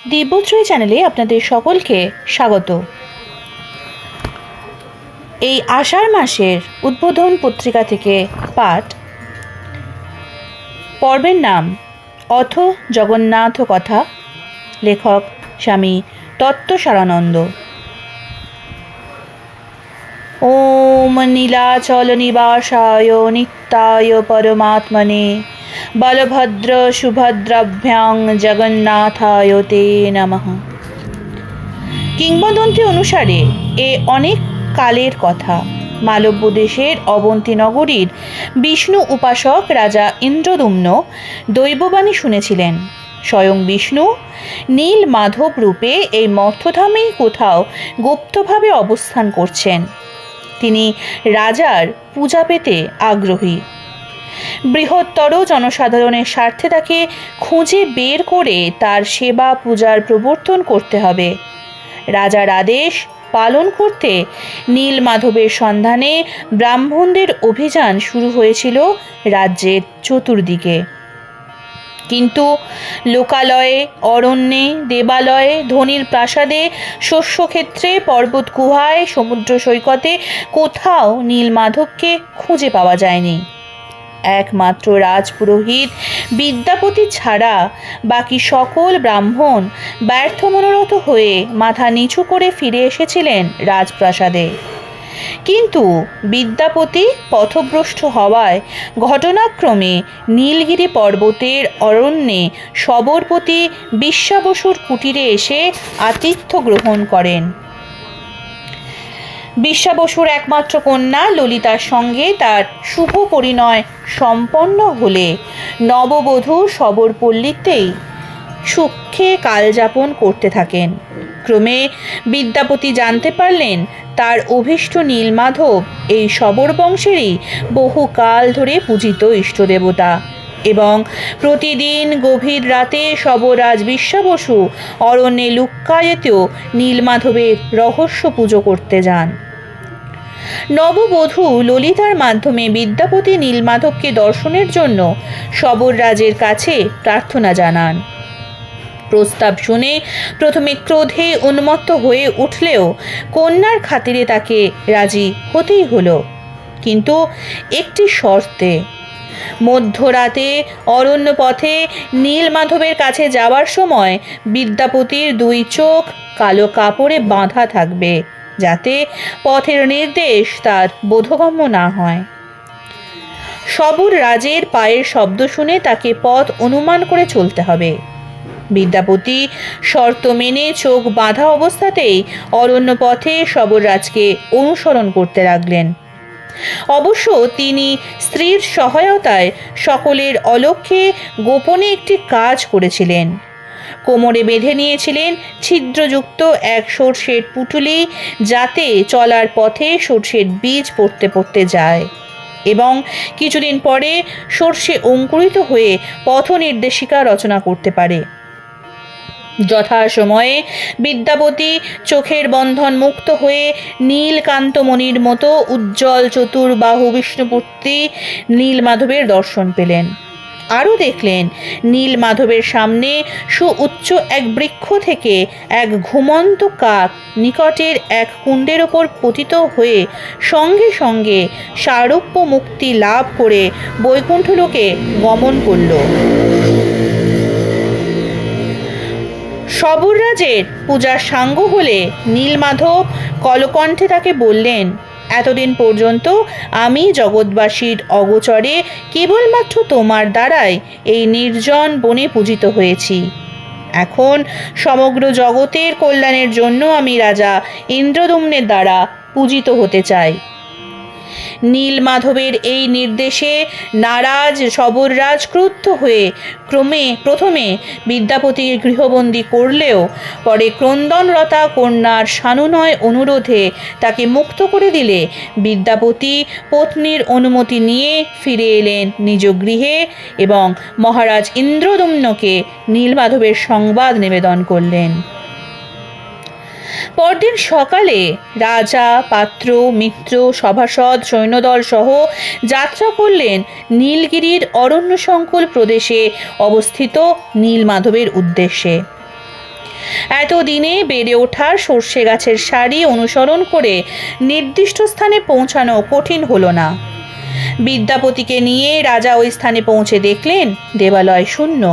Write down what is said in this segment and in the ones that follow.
দিব্যশ্রী চ্যানেলে আপনাদের সকলকে স্বাগত। এই আষাঢ় মাসের উদ্বোধন পত্রিকা থেকে পাঠ। পর্বের নাম অথ জগন্নাথ কথা, লেখক স্বামী তত্ত্বসারানন্দ। ওম নীলাচল নিবাসায় নিত্যায় পরমাত্মনে বলভদ্র সুভদ্রাভ্যাং জগন্নাথায় তে নমঃ। কিংবদন্তি অনুসারে এ অনেক কালের কথা। মালব্য দেশের অবন্তী নগরীর বিষ্ণু উপাসক রাজা ইন্দ্রদুম্ন দৈববাণী শুনেছিলেন। স্বয়ং বিষ্ণু নীল মাধব রূপে এই মর্ত্যধামেই কোথাও গুপ্তভাবে অবস্থান করছেন। তিনি রাজার পূজা পেতে আগ্রহী। বৃহত্তর জনসাধারণের স্বার্থে তাকে খুঁজে বের করে তার সেবা পূজার প্রবর্তন করতে হবে। রাজার আদেশ পালন করতে নীলমাধবের সন্ধানে ব্রাহ্মণদের অভিযান শুরু হয়েছিল রাজ্যের চতুর্দিকে। কিন্তু লোকালয়ে, অরণ্যে, দেবালয়ে, ধনির প্রাসাদে, শস্যক্ষেত্রে, পর্বত গুহায়, সমুদ্র সৈকতে কোথাও নীলমাধবকে খুঁজে পাওয়া যায়নি। একমাত্র রাজপুরোহিত বিদ্যাপতি ছাড়া বাকি সকল ব্রাহ্মণ ব্যর্থ মনোরথ হয়ে মাথা নিচু করে ফিরে এসেছিলেন রাজপ্রাসাদে। কিন্তু বিদ্যাপতি পথভ্রষ্ট হওয়ায় ঘটনাক্রমে নীলগিরি পর্বতের অরণ্যে সবরপতি বিশ্বাবসুর কুটিরে এসে আতিথ্য গ্রহণ করেন। বিশ্বাবসুর একমাত্র কন্যা ললিতার সঙ্গে তার শুভ পরিণয় সম্পন্ন হলে নববধূ সবরপল্লীতেই সুখে কালযাপন করতে থাকেন। ক্রমে বিদ্যাপতি জানতে পারলেন তার অভীষ্ট নীলমাধব এই সবর বংশেরই বহুকাল ধরে পূজিত ইষ্টদেবতা এবং প্রতিদিন গভীর রাতে সবরাজ বিশ্বাবসু অরণ্যে লুক্কায়িত নীলমাধবের রহস্য পুজো করতে যান। নববধূ ললিতার মাধ্যমে বিদ্যাপতি নীলমাধবকে দর্শনের জন্য সবররাজের কাছে প্রার্থনা জানান। প্রস্তাব শুনে প্রথমে ক্রোধে উন্মত্ত হয়ে উঠলেও কন্যার খাতিরে তাকে রাজি হতেই হলো, কিন্তু একটি শর্তে। মধ্যরাতে অরণ্য পথে নীলমাধবের কাছে যাওয়ার সময় বিদ্যাপতির দুই চোখ কালো কাপড়ে বাঁধা থাকবে, যাতে পথের নির্দেশ তার বোধগম্য না হয়। সবর রাজের পায়ের শব্দ শুনে তাকে পথ অনুমান করে চলতে হবে। বিদ্যাপতি শর্ত মেনে চোখ বাঁধা অবস্থাতেই অরণ্য পথে সবররাজকে অনুসরণ করতে লাগলেন। অবশ্য তিনি স্ত্রীর সহায়তায় সকলের অলক্ষ্যে গোপনে একটি কাজ করেছিলেন। কোমরে বেঁধে নিয়েছিলেন ছিদ্রযুক্ত এক সর্ষের পুঁটুলি, যাতে চলার পথে সর্ষের বীজ পড়তে পড়তে যায় এবং কিছুদিন পরে সর্ষে অঙ্কুরিত হয়ে পথ নির্দেশিকা রচনা করতে পারে। যথাসময়ে বিদ্যাপতি চোখের বন্ধন মুক্ত হয়ে নীলকান্তমণির মতো উজ্জ্বল চতুর্বাহু বিষ্ণুমূর্তি নীলমাধবের দর্শন পেলেন। আরও দেখলেন নীলমাধবের সামনে সুউচ্চ এক বৃক্ষ থেকে এক ঘুমন্ত কাক নিকটের এক কুণ্ডের ওপর পতিত হয়ে সঙ্গে সঙ্গে সারূপ্য মুক্তি লাভ করে বৈকুণ্ঠলোকে গমন করল। সবররাজের পূজার সাঙ্গ হলে নীলমাধব কলকণ্ঠে তাকে বললেন, এতদিন পর্যন্ত আমি জগৎবাসীর অগোচরে কেবলমাত্র তোমার দ্বারাই এই নির্জন বনে পূজিত হয়েছি। এখন সমগ্র জগতের কল্যাণের জন্য আমি রাজা ইন্দ্রদুম্নের দ্বারা পূজিত হতে চাই। নীলমাধবের এই নির্দেশে নারাজ সবররাজ ক্রুদ্ধ হয়ে প্রথমে বিদ্যাপতির গৃহবন্দী করলেও পরে ক্রন্দনরতা কন্যার সানুনয় অনুরোধে তাকে মুক্ত করে দিলে বিদ্যাপতি পত্নীর অনুমতি নিয়ে ফিরে এলেন নিজ গৃহে এবং মহারাজ ইন্দ্রদুম্নকে নীলমাধবের সংবাদ নিবেদন করলেন। পরদিন সকালে রাজা, পাত্র, মিত্র, সভাসদ, সৈন্যদল সহ যাত্রা করলেন নীলগিরির অরণ্য সংকুল প্রদেশে অবস্থিত নীলমাধবের উদ্দেশ্যে। এতদিনে বেড়ে ওঠা সর্ষে গাছের সারি অনুসরণ করে নির্দিষ্ট স্থানে পৌঁছানো কঠিন হলো না। বিদ্যাপতিকে নিয়ে রাজা ওই স্থানে পৌঁছে দেখলেন দেবালয় শূন্য।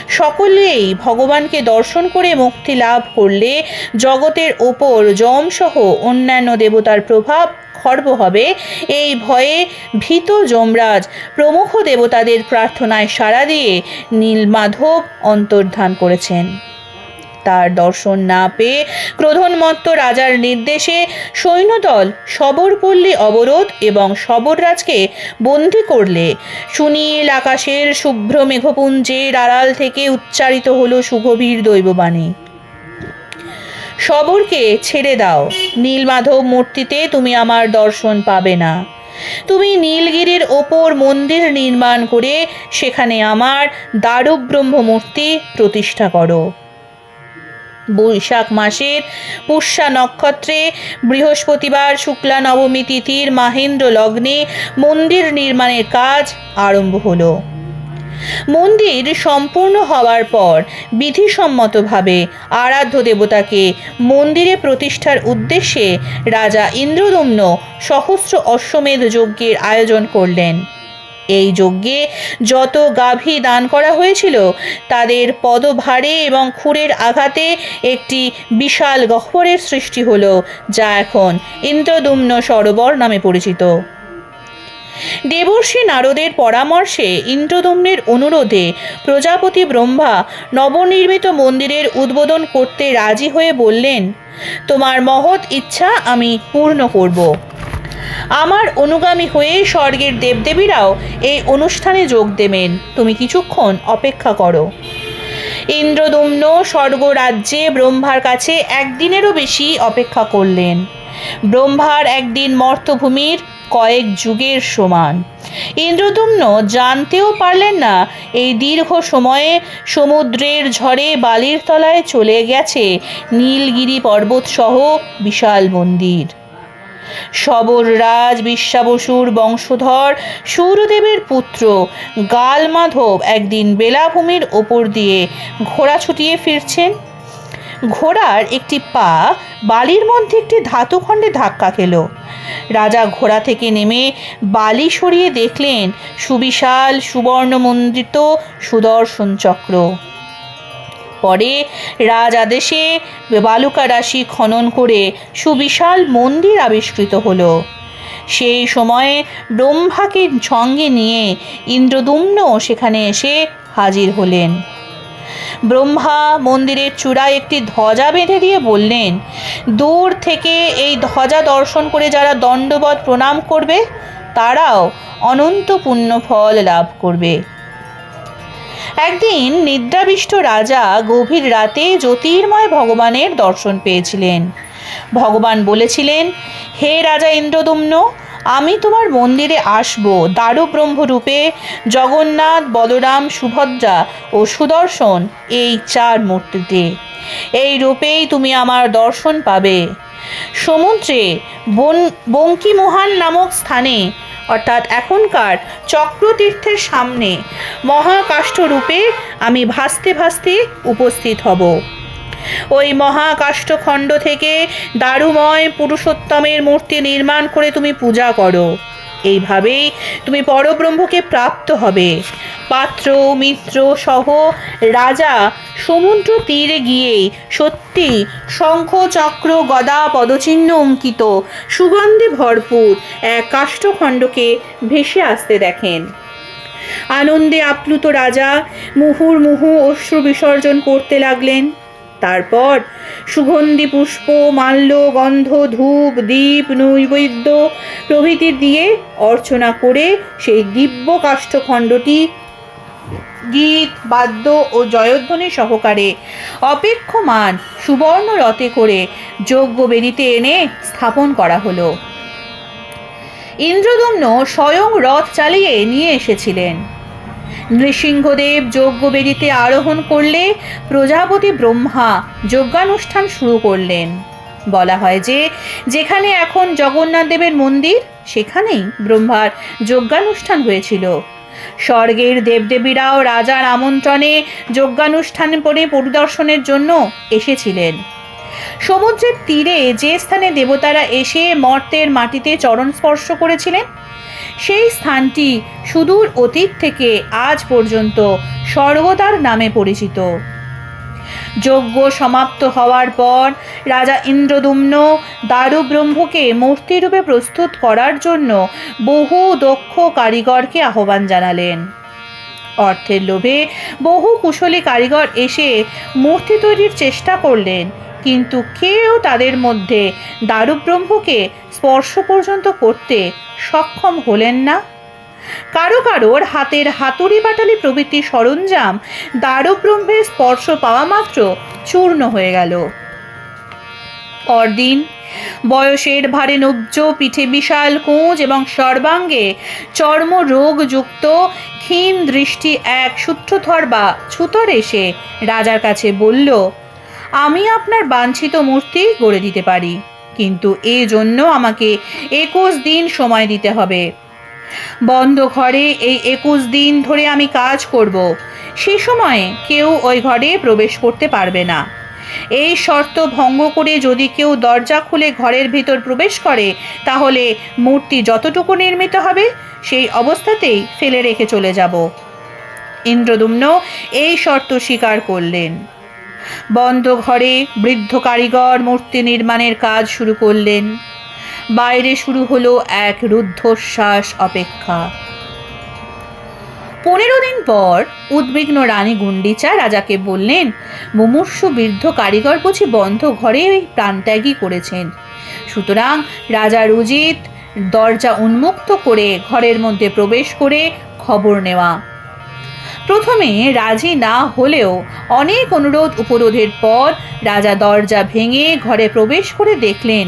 সকলেই ভগবানকে দর্শন করে মুক্তি লাভ করলে জগতের ওপর যমসহ অন্যান্য দেবতার প্রভাব খর্ব হবে, এই ভয়ে ভীত যমরাজ প্রমুখ দেবতাদের প্রার্থনায় সাড়া দিয়ে নীলমাধব অন্তর্ধান করেছেন। তার দর্শন না পেয়ে ক্রোধোন্মত্ত রাজার নির্দেশে সৈন্যদল শবরপল্লী অবরোধ এবং শবররাজকে বন্দী করলে সুনীল আকাশের শুভ্র মেঘপুঞ্জের আড়াল থেকে উচ্চারিত হলো সুগভীর দৈববাণী, শবরকে ছেড়ে দাও, নীলমাধব মূর্তিতে তুমি আমার দর্শন পাবে না। তুমি নীলগিরির ওপর মন্দির নির্মাণ করে সেখানে আমার দারুব্রহ্ম মূর্তি প্রতিষ্ঠা করো। বৈশাখ মাসের পুষ্যা নক্ষত্রে বৃহস্পতিবার শুক্লা নবমী তিথির মাহেন্দ্র লগ্নে মন্দির নির্মাণের কাজ আরম্ভ হলো। মন্দির সম্পূর্ণ হওয়ার পর বিধিসম্মতভাবে আরাধ্য দেবতাকে মন্দিরে প্রতিষ্ঠার উদ্দেশ্যে রাজা ইন্দ্রদম্ন সহস্র অশ্বমেধ যজ্ঞের আয়োজন করলেন। এই যজ্ঞে যত গাভী দান করা হয়েছিল তাদের পদভারে এবং খুরের আঘাতে একটি বিশাল গহ্বরের সৃষ্টি হলো, যা এখন ইন্দ্রদম্ন সরোবর নামে পরিচিত। দেবর্ষি নারদের পরামর্শে ইন্দ্রদম্নের অনুরোধে প্রজাপতি ব্রহ্মা নবনির্মিত মন্দিরের উদ্বোধন করতে রাজি হয়ে বললেন, তোমার মহৎ ইচ্ছা আমি পূর্ণ করব। আমার অনুগামী হয়ে স্বর্গের দেবদেবীরাও এই অনুষ্ঠানে যোগ দেবেন, তুমি কিছুক্ষণ অপেক্ষা করো। ইন্দ্রদম্ন স্বর্গরাজ্যে ব্রহ্মার কাছে একদিনেরও বেশি অপেক্ষা করলেন। ব্রহ্মার একদিন মর্তভূমির কয়েক যুগের সমান। ইন্দ্রদম্ন জানতেও পারলেন না এই দীর্ঘ সময়ে সমুদ্রের ঝড়ে বালির তলায় চলে গেছে নীলগিরি পর্বত সহ বিশাল মন্দির। শবররাজ বিশ্বাবসুর বংশধর সূর্যদেবের পুত্র গালমাধব একদিন বেলাভূমির ওপর দিয়ে ঘোড়া ছুটিয়ে ফিরছেন। ঘোড়ার একটি পা বালির মধ্যে একটি ধাতুখণ্ডে ধাক্কা খেল। রাজা ঘোড়া থেকে নেমে বালি সরিয়ে দেখলেন সুবিশাল সুবর্ণমণ্ডিত সুদর্শন চক্র। পরে রাজ আদেশে বালুকা রাশি খনন করে সুবিশাল মন্দির আবিষ্কৃত হলো। সেই সময়ে ব্রহ্মাকে সঙ্গে নিয়ে ইন্দ্রদম্ন সেখানে এসে হাজির হলেন। ব্রহ্মা মন্দিরের চূড়ায় একটি ধ্বজা বেঁধে দিয়ে বললেন, দূর থেকে এই ধ্বজা দর্শন করে যারা দণ্ডবৎ প্রণাম করবে তারাও অনন্ত পুণ্য ফল লাভ করবে। একদিন নিদ্রাবিষ্ট রাজা গভীর রাতে জ্যোতির্ময় ভগবানের দর্শন পেয়েছিলেন। ভগবান বলেছিলেন, হে রাজা ইন্দ্রদম্ন, আমি তোমার মন্দিরে আসব দারুব্রহ্ম রূপে। জগন্নাথ, বলরাম, সুভদ্রা ও সুদর্শন এই চার মূর্তিতে। এই রূপেই তুমি আমার দর্শন পাবে। সমুদ্রে বঙ্কিমোহান নামক স্থানে, অর্থাৎ এখনকার চক্রতীর্থের সামনে মহাকাষ্ঠ রূপে আমি ভাসতে ভাসতে উপস্থিত হব। ওই মহাকাষ্ঠখণ্ড থেকে দারুময় পুরুষোত্তমের মূর্তি নির্মাণ করে তুমি পূজা করো। এইভাবেই তুমি পরব্রহ্মকে প্রাপ্ত হবে। পাত্র মিত্র সহ রাজা সমুদ্র তীরে গিয়েই সত্যি শঙ্খ চক্র গদা পদচিহ্ন অঙ্কিত সুগন্ধে ভরপুর এক কাষ্ঠখণ্ডকে ভেসে আসতে দেখেন। আনন্দে আপ্লুত রাজা মুহুর্মুহু অশ্রু বিসর্জন করতে লাগলেন। তারপর সুগন্ধি পুষ্প, মাল্য, গন্ধ, ধূপ, দীপ, নৈবেদ্য প্রভৃতি দিয়ে অর্চনা করে সেই দিব্য কাষ্ঠখণ্ডটি গীত, বাদ্য ও জয়ধ্বনি সহকারে অপেক্ষমান সুবর্ণ রথে করে যজ্ঞবেদিতে এনে স্থাপন করা হলো। ইন্দ্রদম্ন স্বয়ং রথ চালিয়ে নিয়ে এসেছিলেন। নৃসিংহদেব যজ্ঞবেদিতে আরোহণ করলে প্রজাপতি ব্রহ্মা যজ্ঞানুষ্ঠান শুরু করলেন। বলা হয় যে যেখানে এখন জগন্নাথ দেবের মন্দির সেখানেই ব্রহ্মার যজ্ঞানুষ্ঠান হয়েছিল। স্বর্গের দেবদেবীরাও রাজার আমন্ত্রণে যজ্ঞানুষ্ঠান পরিদর্শনের জন্য এসেছিলেন। সমুদ্রের তীরে যে স্থানে দেবতারা এসে মর্তের মাটিতে চরণ স্পর্শ করেছিলেন, সেই স্থানটি সুদূর অতীত থেকে আজ পর্যন্ত স্বর্গদ্বার নামে পরিচিত। যজ্ঞ সমাপ্ত হওয়ার পর রাজা ইন্দ্রদুম্ন দারুব্রহ্মকে মূর্তিরূপে প্রস্তুত করার জন্য বহু দক্ষ কারিগরকে আহ্বান জানালেন। অর্থের লোভে বহু কুশলী কারিগর এসে মূর্তি তৈরির চেষ্টা করলেন, কিন্তু কেউ তাদের মধ্যে দারুব্রহ্মকে স্পর্শ পর্যন্ত করতে সক্ষম হলেন না। কারোর হাতের হাতুড়ি বাটালি প্রভৃতি সরঞ্জাম দারুব্রহ্মের স্পর্শ পাওয়া মাত্র চূর্ণ হয়ে গেল। পরদিন বয়সের ভারে নব্জ, পিঠে বিশাল কুঁজ এবং সর্বাঙ্গে চর্মরোগযুক্ত ক্ষীণ দৃষ্টি এক সূত্রধর বা ছুতর এসে রাজার কাছে বলল, আমি আপনার বাঞ্ছিত মূর্তি গড়ে দিতে পারি, কিন্তু এ জন্য আমাকে 21 দিন সময় দিতে হবে। বন্ধ ঘরে এই 21 দিন ধরে আমি কাজ করব, সে সময়ে কেউ ওই ঘরে প্রবেশ করতে পারবে না। এই শর্ত ভঙ্গ করে যদি কেউ দরজা খুলে ঘরের ভিতর প্রবেশ করে, তাহলে মূর্তি যতটুকু নির্মিত হবে সেই অবস্থাতেই ফেলে রেখে চলে যাব। ইন্দ্রদুম্ন এই শর্ত স্বীকার করলেন। বন্ধ ঘরে বৃদ্ধ কারিগর মূর্তি নির্মাণের কাজ শুরু করলেন। বাইরে শুরু হলো এক রুদ্ধশ্বাস অপেক্ষা। 15 দিন পর উদ্বিগ্ন রানী গুন্ডিচা রাজাকে বললেন, মুমূর্ষু বৃদ্ধ কারিগর বুঝি বন্ধ ঘরে ওই প্রাণত্যাগী করেছেন, সুতরাং রাজার উচিত দরজা উন্মুক্ত করে ঘরের মধ্যে প্রবেশ করে খবর নেওয়া। প্রথমে রাজি না হলেও অনেক অনুরোধ উপরোধের পর রাজা দরজা ভেঙে ঘরে প্রবেশ করে দেখলেন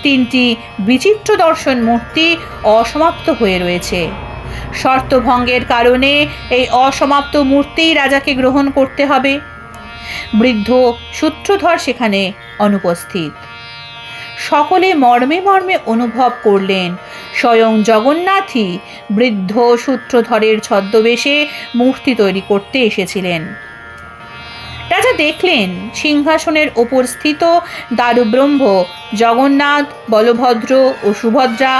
3টি বিচিত্র দর্শন মূর্তি অসমাপ্ত হয়ে রয়েছে। শর্তভঙ্গের কারণে এই অসমাপ্ত মূর্তি রাজাকে গ্রহণ করতে হবে। বৃদ্ধ সূত্রধর সেখানে অনুপস্থিত। সকলে মর্মে মর্মে অনুভব করলেন স্বয়ং জগন্নাথই বৃদ্ধ সূত্রধরের ছদ্মবেশে মূর্তি তৈরি করতে এসেছিলেন। রাজা দেখলেন সিংহাসনের ওপর স্থিত দারুব্রহ্ম, জগন্নাথ, বলভদ্র ও সুভদ্রা,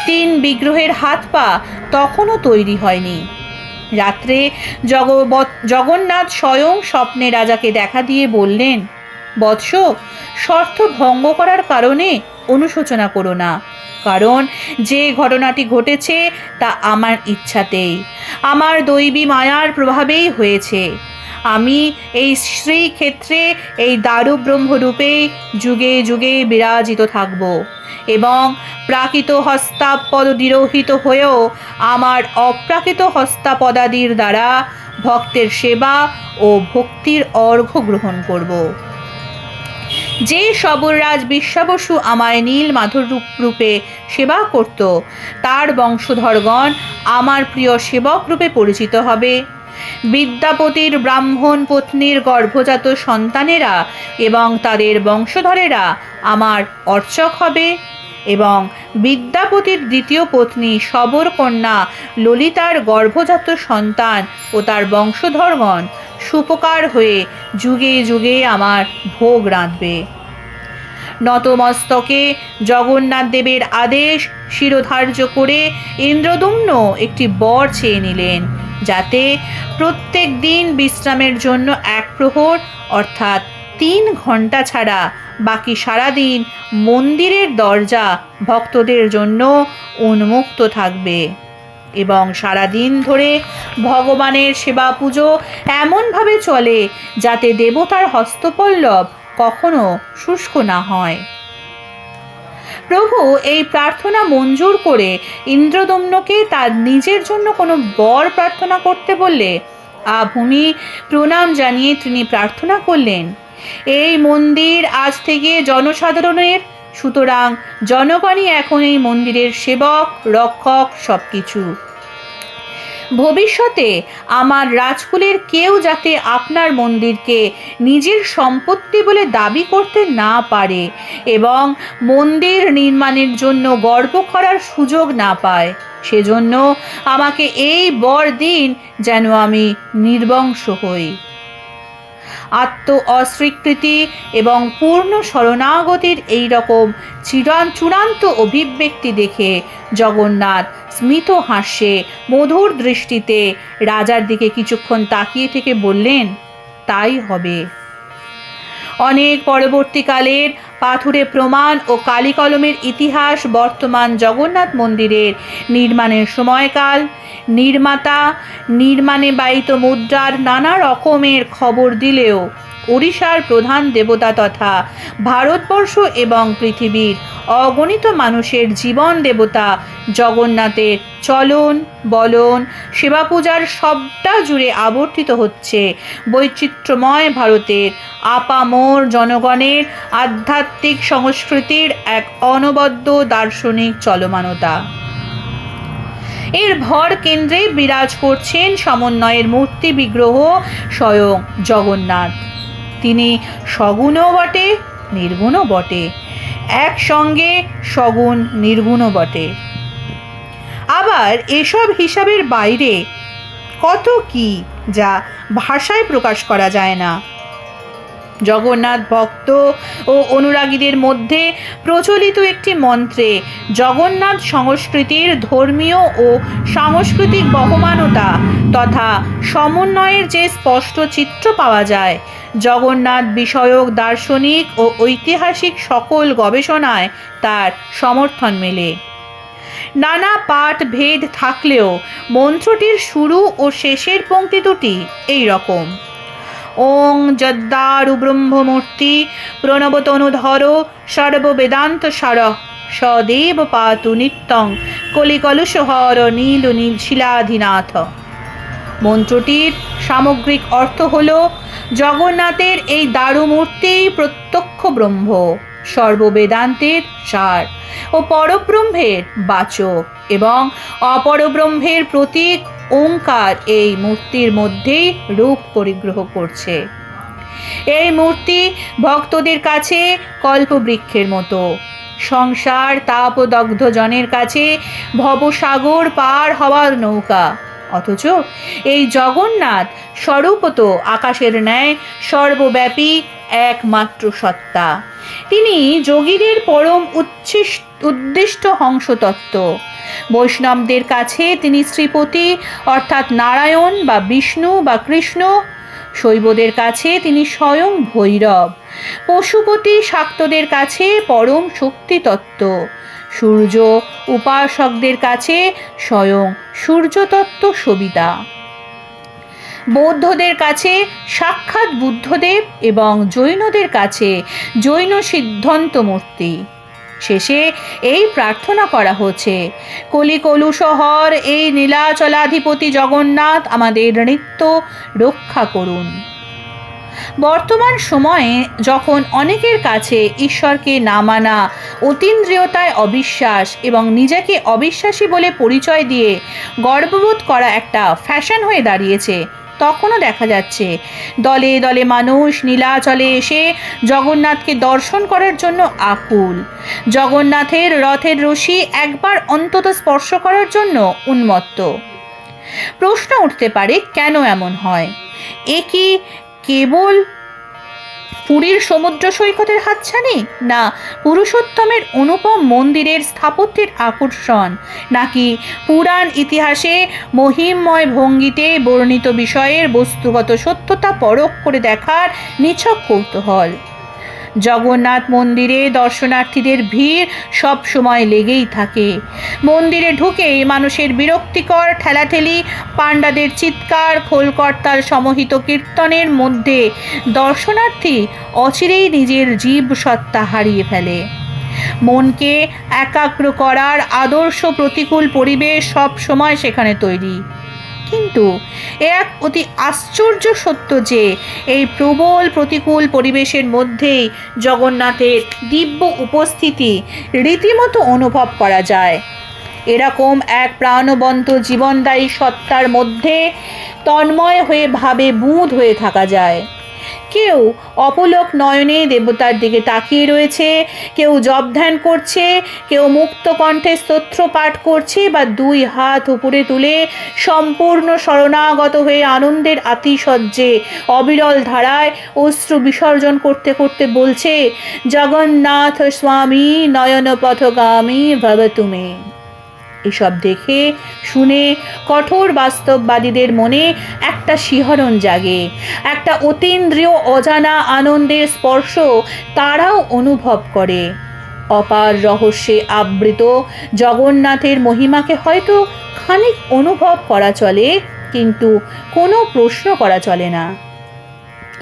3 বিগ্রহের হাত পা তখনও তৈরি হয়নি। রাত্রে জগন্নাথ স্বয়ং স্বপ্নে রাজাকে দেখা দিয়ে বললেন, বৎস, শর্ত ভঙ্গ করার কারণে অনুশোচনা করো না, কারণ যে ঘটনাটি ঘটেছে তা আমার ইচ্ছাতেই, আমার দৈবী মায়ার প্রভাবেই হয়েছে। আমি এই শ্রীক্ষেত্রে এই দারুব্রহ্মরূপেই যুগে যুগে বিরাজিত থাকব এবং প্রাকৃত হস্তাপদদিরোহিত হয়েও আমার অপ্রাকৃত হস্তাপদাদির দ্বারা ভক্তের সেবা ও ভক্তির অর্ঘ্য গ্রহণ করব। যে সবররাজ বিশ্বাবসু আমায় নীল মাধব রূপে সেবা করত, তার বংশধরগণ আমার প্রিয় সেবক রূপে পরিচিত হবে। বিদ্যাপতির ব্রাহ্মণ পত্নীর গর্ভজাত সন্তানেরা এবং তাদের বংশধরেরা আমার অর্চক হবে এবং বিদ্যাপতির দ্বিতীয় পত্নী শবরকন্যা ললিতার গর্ভজাত সন্তান ও তার বংশধরগণ সুপকার হয়ে যুগে যুগে আমার ভোগ রাঁধবে। নতমস্তকে জগন্নাথ দেবের আদেশ শিরোধার্য করে ইন্দ্রদুম্ন একটি বর চেয়ে নিলেন, যাতে প্রত্যেক দিন বিশ্রামের জন্য 1 প্রহর অর্থাৎ 3 ঘন্টা ছাড়া বাকি সারাদিন মন্দিরের দরজা ভক্তদের জন্য উন্মুক্ত থাকবে এবং সারাদিন ধরে ভগবানের সেবা পুজো এমনভাবে চলে যাতে দেবতার হস্তপল্লব কখনো শুষ্ক না হয়। প্রভু এই প্রার্থনা মঞ্জুর করে ইন্দ্রদম্নকে তার নিজের জন্য কোনো বর প্রার্থনা করতে বললে ভূমি প্রণাম জানিয়ে তিনি প্রার্থনা করলেন, এই মন্দির আজ থেকে জনসাধারণের, সুতরাং জনগণই এখন এই মন্দিরের সেবক, রক্ষক, সব কিছু। ভবিষ্যতে আমার রাজকুলের কেউ যাতে আপনার মন্দিরকে নিজের সম্পত্তি বলে দাবি করতে না পারে এবং মন্দির নির্মাণের জন্য গর্ব করার সুযোগ না পায়, সেজন্য আমাকে এই বর দিন যেন আমি নির্বংশ হই। আত্ম অস্বীকৃতি এবং পূর্ণ শরণাগতির এই রকম চূড়ান্ত অভিব্যক্তি দেখে জগন্নাথ স্মিত হাস্যে মধুর দৃষ্টিতে রাজার দিকে কিছুক্ষণ তাকিয়ে থেকে বললেন, তাই হবে। অনেক পরবর্তীকালের পাথুরে প্রমাণ ও কালিকলমের ইতিহাস বর্তমান জগন্নাথ মন্দিরের নির্মাণের সময়কাল, নির্মাতা, নির্মাণে ব্যয়িত মুদ্রার নানা রকমের খবর দিলেও ওড়িশার প্রধান দেবতা তথা ভারতবর্ষ এবং পৃথিবীর অগণিত মানুষের জীবন দেবতা জগন্নাথের চলন বলন সেবা পূজার সবটা জুড়ে আবর্তিত হচ্ছে বৈচিত্র্যময় ভারতের আপামর জনগণের আধ্যাত্মিক সংস্কৃতির এক অনবদ্য দার্শনিক চলমানতা। এর ভর কেন্দ্রে বিরাজ করছেন সমন্বয়ের মূর্তি বিগ্রহ স্বয়ং জগন্নাথ। তিনি সগুণও বটে, নির্গুণও বটে, একসঙ্গে সগুণ নির্গুণও বটে। আবার এসব হিসাবের বাইরে কত কি যা ভাষায় প্রকাশ করা যায় না। জগন্নাথ ভক্ত ও অনুরাগীদের মধ্যে প্রচলিত একটি মন্ত্রে জগন্নাথ সংস্কৃতির ধর্মীয় ও সাংস্কৃতিক বহমানতা তথা সমন্বয়ের যে স্পষ্ট চিত্র পাওয়া যায়, জগন্নাথ বিষয়ক দার্শনিক ও ঐতিহাসিক সকল গবেষণায় তার সমর্থন মেলে। নানা পাঠ ভেদ থাকলেও মন্ত্রটির শুরু ও শেষের পংক্তি দুটি এই রকম: ওং যদ্দারু ব্রহ্মমূর্তি প্রণবতনুধর সর্ববেদান্ত সার সদেব পাতু নিত্যং কলিকলুষহর নীল নীলশিলাধিনাথ। মন্ত্রটির সামগ্রিক অর্থ হল জগন্নাথের এই দারুমূর্তি প্রত্যক্ষ ব্রহ্ম, সর্ববেদান্তের সার ও পরব্রহ্মের বাচক এবং অপরব্রহ্মের প্রতীক ওঙ্কার এই মূর্তির মধ্যেই রূপ পরিগ্রহ করছে। এই মূর্তি ভক্তদের কাছে কল্পবৃক্ষের মতো, সংসার তাপদগ্ধ জনের কাছে ভবসাগর পার হওয়ার নৌকা। অথচ এই জগন্নাথ স্বরূপত আকাশের ন্যায় সর্বব্যাপী একমাত্র সত্তা। তিনি যোগীদের পরম উদ্দিষ্ট হংসতত্ত্ব। বৈষ্ণবদের কাছে তিনি শ্রীপতি অর্থাৎ নারায়ণ বা বিষ্ণু বা কৃষ্ণ। শৈবদের কাছে তিনি স্বয়ং ভৈরব। পশুপতি শাক্তদের কাছে পরম শক্তিতত্ত্ব। সূর্য উপাসকদের কাছে স্বয়ং সূর্যতত্ত্ব সবিতা। বৌদ্ধদের কাছে সাক্ষাৎ বুদ্ধদেব এবং জৈনদের কাছে জৈন সিদ্ধান্ত মূর্তি। শেষে এই প্রার্থনা করা হচ্ছে, কলিকলুষহর এই নীলাচলাধিপতি জগন্নাথ আমাদের নিত্য রক্ষা করুন। বর্তমান সময়ে যখন অনেকের কাছে ঈশ্বরকে না মানা, অতীন্দ্রিয়তায় অবিশ্বাস এবং নিজেকে অবিশ্বাসী বলে পরিচয় দিয়ে গর্ববোধ করা একটা ফ্যাশন হয়ে দাঁড়িয়েছে, তখনও দেখা যাচ্ছে দলে দলে মানুষ নীলাচলে এসে জগন্নাথকে দর্শন করার জন্য আকুল, জগন্নাথের রথের রশি একবার অন্তত স্পর্শ করার জন্য উন্মত্ত। প্রশ্ন উঠতে পারে, কেন এমন হয়? এ কি কেবল পুরীর সমুদ্র সৈকতের হাতছানি, না পুরুষোত্তমের অনুপম মন্দিরের স্থাপত্যের আকর্ষণ, নাকি পুরাণ ইতিহাসে মহিমময় ভঙ্গিতে বর্ণিত বিষয়ের বস্তুগত সত্যতা পরখ করে দেখার নিছক কৌতূহল? জগন্নাথ মন্দিরে দর্শনার্থীদের ভিড় সব সময় লেগেই থাকে। মন্দিরে ঢুকেই মানুষের বিরক্তিকর ঠেলাঠেলি, পাণ্ডাদের চিৎকার, খোলকর্তার সমহিত কীর্তনের মধ্যে দর্শনার্থী অচিরেই নিজের জীব সত্তা হারিয়ে ফেলে। মনকে একাগ্র করার আদর্শ প্রতিকূল পরিবেশ সব সময় সেখানে তৈরি। কিন্তু এক অতি আশ্চর্য সত্য যে এই প্রবল প্রতিকূল পরিবেশের মধ্যেই জগন্নাথের দিব্য উপস্থিতি রীতিমতো অনুভব করা যায়। এরকম এক প্রাণবন্ত জীবনদায়ী সত্তার মধ্যে তন্ময় হয়ে ভাবে বুঁদ হয়ে থাকা যায়। কেউ অপলক নয়নে দেবতার দিকে তাকিয়ে রয়েছে, কেউ জপ ধ্যান করছে, কেউ মুক্ত কণ্ঠে স্তোত্র পাঠ করছে বা দুই হাত উপরে তুলে সম্পূর্ণ শরণাগত হয়ে আনন্দের আতিশয্যে অবিরল ধারায় অশ্রু বিসর্জন করতে করতে বলছে, জগন্নাথ স্বামী নয়ন পথগামী ভবতু মে। এসব দেখে শুনে কঠোর বাস্তববাদীদের মনে একটা শিহরণ জাগে, একটা অতীন্দ্রিয় অজানা আনন্দের স্পর্শ তারাও অনুভব করে। অপার রহস্যে আবৃত জগন্নাথের মহিমাকে হয়তো খানিক অনুভব করা চলে, কিন্তু কোনো প্রশ্ন করা চলে না।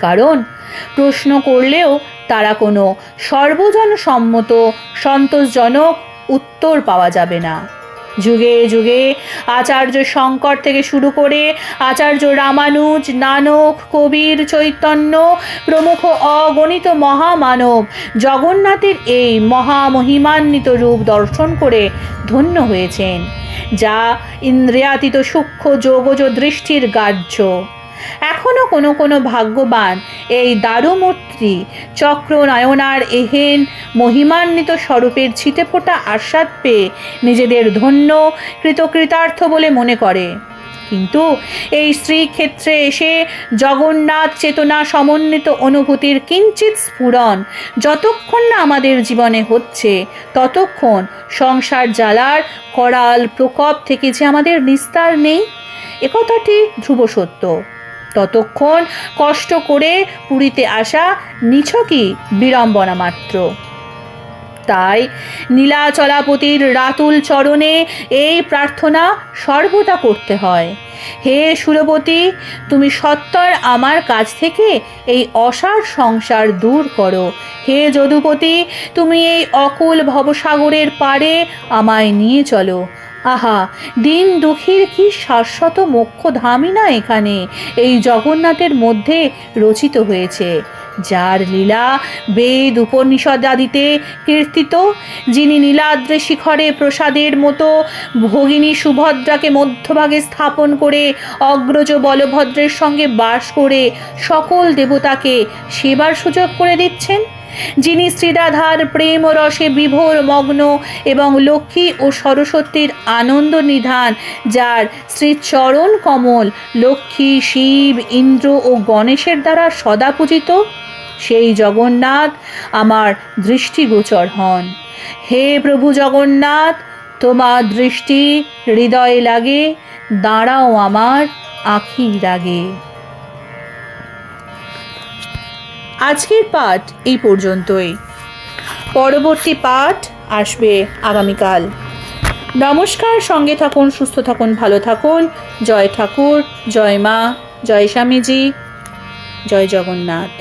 কারণ প্রশ্ন করলেও তারা কোনো সর্বজনসম্মত সন্তোষজনক উত্তর পাওয়া যাবে না। যুগে যুগে আচার্য শঙ্কর থেকে শুরু করে আচার্য রামানুজ, নানক, কবির, চৈতন্য প্রমুখ অগণিত মহামানব জগন্নাথের এই মহামহিমান্বিত রূপ দর্শন করে ধন্য হয়েছেন, যা ইন্দ্রিয়াতীত সূক্ষ্ম যোগজ দৃষ্টির গ্রাহ্য। এখনও কোনো কোনো ভাগ্যবান এই দারুমূর্তি চক্র নয়নার এহেন মহিমান্বিত স্বরূপের ছিটেফোঁটা আস্বাদ পেয়ে নিজেদের ধন্য কৃতকৃতার্থ বলে মনে করে। কিন্তু এই শ্রীক্ষেত্রে এসে জগন্নাথ চেতনা সমন্বিত অনুভূতির কিঞ্চিত স্ফুরণ যতক্ষণ না আমাদের জীবনে হচ্ছে, ততক্ষণ সংসার জ্বালার করাল প্রকোপ থেকে যে আমাদের নিস্তার নেই, একথাটি ধ্রুব সত্য। ততক্ষণ কষ্ট করে পুরীতে আসা নিছকই বিড়ম্বনা মাত্র। তাই নীলাচলাপতির রাতুল চরণে এই প্রার্থনা সর্বদা করতে হয়, হে সুরবতী, তুমি সত্বর আমার কাছ থেকে এই অসার সংসার দূর করো। হে যদুপতি, তুমি এই অকুল ভবসাগরের পারে আমায় নিয়ে চলো। আহা, দিন দুঃখীর কি শাশ্বত মোক্ষধামই না এখানে এই জগন্নাথের মধ্যে রচিত হয়েছে, যার লীলা বেদ উপনিষদ আদিতে কীর্তিত, যিনি নীলাদ্রি শিখরে প্রসাদের মতো ভগিনী সুভদ্রাকে মধ্যভাগে স্থাপন করে অগ্রজ বলভদ্রের সঙ্গে বাস করে সকল দেবতাকে সেবার সুযোগ করে দিচ্ছেন, যিনি শ্রীরাধার প্রেম ও রসে বিভোর মগ্ন এবং লক্ষ্মী ও সরস্বতীর আনন্দ নিধান, যার শ্রীচরণ কমল লক্ষ্মী, শিব, ইন্দ্র ও গণেশের দ্বারা সদা পূজিত, সেই জগন্নাথ আমার দৃষ্টিগোচর হন। হে প্রভু জগন্নাথ, তোমার দৃষ্টি হৃদয়ে লাগে, দাঁড়াও আমার আঁখি রাগে। আজকের পাঠ এই পর্যন্তই। পরবর্তী পাঠ আসবে আগামীকাল। নমস্কার, সঙ্গে থাকুন, সুস্থ থাকুন, ভালো থাকুন। জয় ঠাকুর, জয় মা, জয় স্বামীজি, জয় জগন্নাথ।